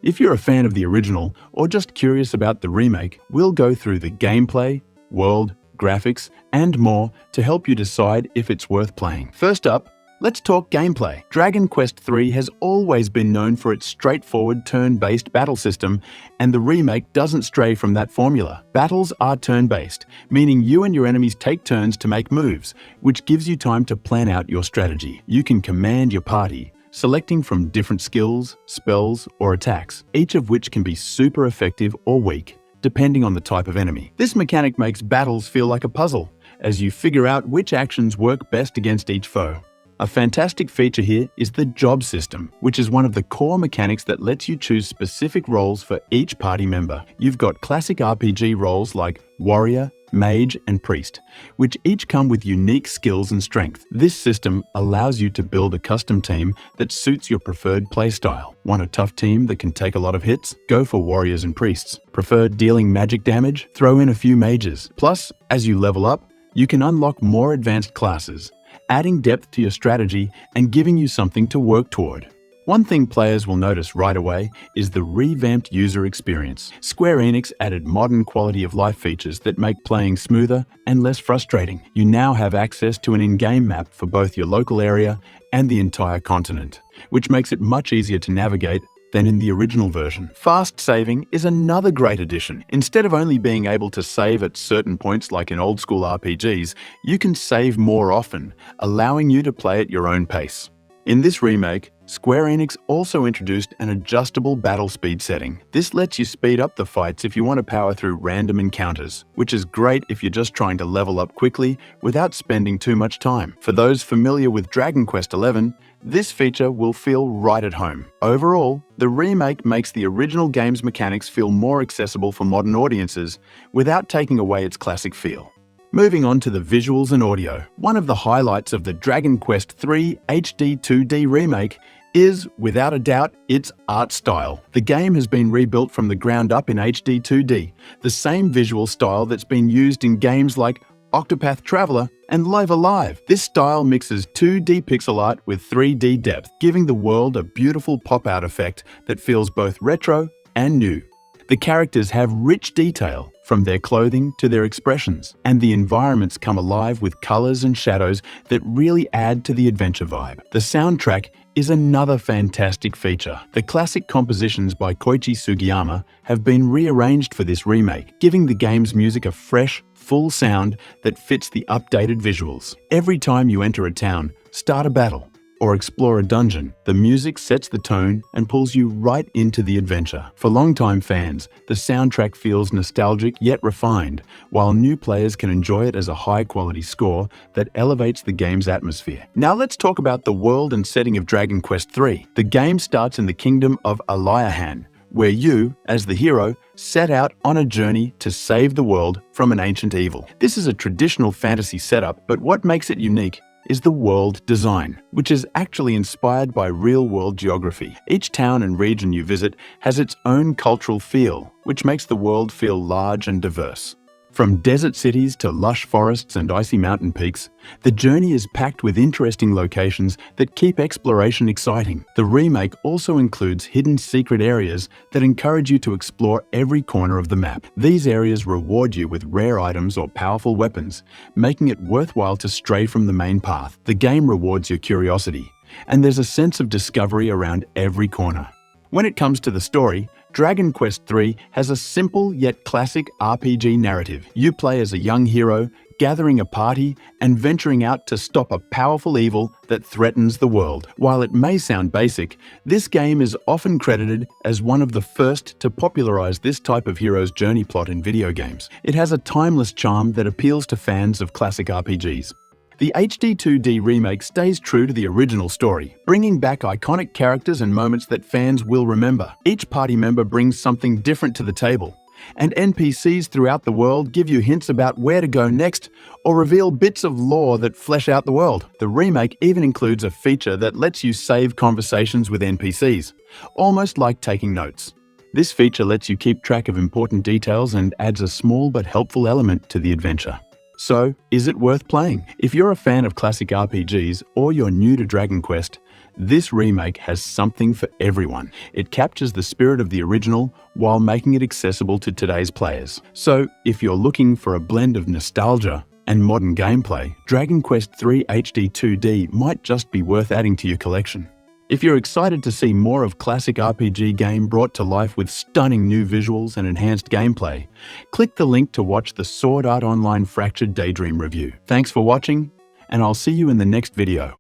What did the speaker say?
If you're a fan of the original or just curious about the remake, we'll go through the gameplay, world, graphics, and more to help you decide if it's worth playing. First up, let's talk gameplay. Dragon Quest III has always been known for its straightforward turn-based battle system, and the remake doesn't stray from that formula. Battles are turn-based, meaning you and your enemies take turns to make moves, which gives you time to plan out your strategy. You can command your party, selecting from different skills, spells, or attacks, each of which can be super effective or weak, depending on the type of enemy. This mechanic makes battles feel like a puzzle, as you figure out which actions work best against each foe. A fantastic feature here is the job system, which is one of the core mechanics that lets you choose specific roles for each party member. You've got classic RPG roles like warrior, mage, and priest, which each come with unique skills and strength. This system allows you to build a custom team that suits your preferred playstyle. Want a tough team that can take a lot of hits? Go for warriors and priests. Prefer dealing magic damage? Throw in a few mages. Plus, as you level up, you can unlock more advanced classes, adding depth to your strategy and giving you something to work toward. One thing players will notice right away is the revamped user experience. Square Enix added modern quality of life features that make playing smoother and less frustrating. You now have access to an in-game map for both your local area and the entire continent, which makes it much easier to navigate than in the original version. Fast saving is another great addition. Instead of only being able to save at certain points like in old school RPGs, you can save more often, allowing you to play at your own pace. In this remake, Square Enix also introduced an adjustable battle speed setting. This lets you speed up the fights if you want to power through random encounters, which is great if you're just trying to level up quickly without spending too much time. For those familiar with Dragon Quest XI, this feature will feel right at home. Overall, the remake makes the original game's mechanics feel more accessible for modern audiences without taking away its classic feel. Moving on to the visuals and audio, one of the highlights of the Dragon Quest III HD 2D remake is, without a doubt, its art style. The game has been rebuilt from the ground up in HD 2D, the same visual style that's been used in games like Octopath Traveler and Live Alive. This style mixes 2D pixel art with 3D depth, giving the world a beautiful pop-out effect that feels both retro and new. The characters have rich detail, from their clothing to their expressions, and the environments come alive with colors and shadows that really add to the adventure vibe. The soundtrack is another fantastic feature. The classic compositions by Koichi Sugiyama have been rearranged for this remake, giving the game's music a fresh, full sound that fits the updated visuals. Every time you enter a town, start a battle, or explore a dungeon, the music sets the tone and pulls you right into the adventure. For longtime fans, the soundtrack feels nostalgic yet refined, while new players can enjoy it as a high-quality score that elevates the game's atmosphere. Now let's talk about the world and setting of Dragon Quest III. The game starts in the kingdom of Aliahan, where you, as the hero, set out on a journey to save the world from an ancient evil. This is a traditional fantasy setup, but what makes it unique is the world design, which is actually inspired by real-world geography. Each town and region you visit has its own cultural feel, which makes the world feel large and diverse. From desert cities to lush forests and icy mountain peaks, the journey is packed with interesting locations that keep exploration exciting. The remake also includes hidden secret areas that encourage you to explore every corner of the map. These areas reward you with rare items or powerful weapons, making it worthwhile to stray from the main path. The game rewards your curiosity, and there's a sense of discovery around every corner. When it comes to the story, Dragon Quest III has a simple yet classic RPG narrative. You play as a young hero, gathering a party and venturing out to stop a powerful evil that threatens the world. While it may sound basic, this game is often credited as one of the first to popularize this type of hero's journey plot in video games. It has a timeless charm that appeals to fans of classic RPGs. The HD 2D remake stays true to the original story, bringing back iconic characters and moments that fans will remember. Each party member brings something different to the table, and NPCs throughout the world give you hints about where to go next or reveal bits of lore that flesh out the world. The remake even includes a feature that lets you save conversations with NPCs, almost like taking notes. This feature lets you keep track of important details and adds a small but helpful element to the adventure. So, is it worth playing? If you're a fan of classic RPGs or you're new to Dragon Quest, This remake has something for everyone. It captures the spirit of the original while making it accessible to today's players. So, if you're looking for a blend of nostalgia and modern gameplay, Dragon Quest III HD 2D might just be worth adding to your collection. If you're excited to see more of classic RPG game brought to life with stunning new visuals and enhanced gameplay, click the link to watch the Sword Art Online Fractured Daydream review. Thanks for watching, and I'll see you in the next video.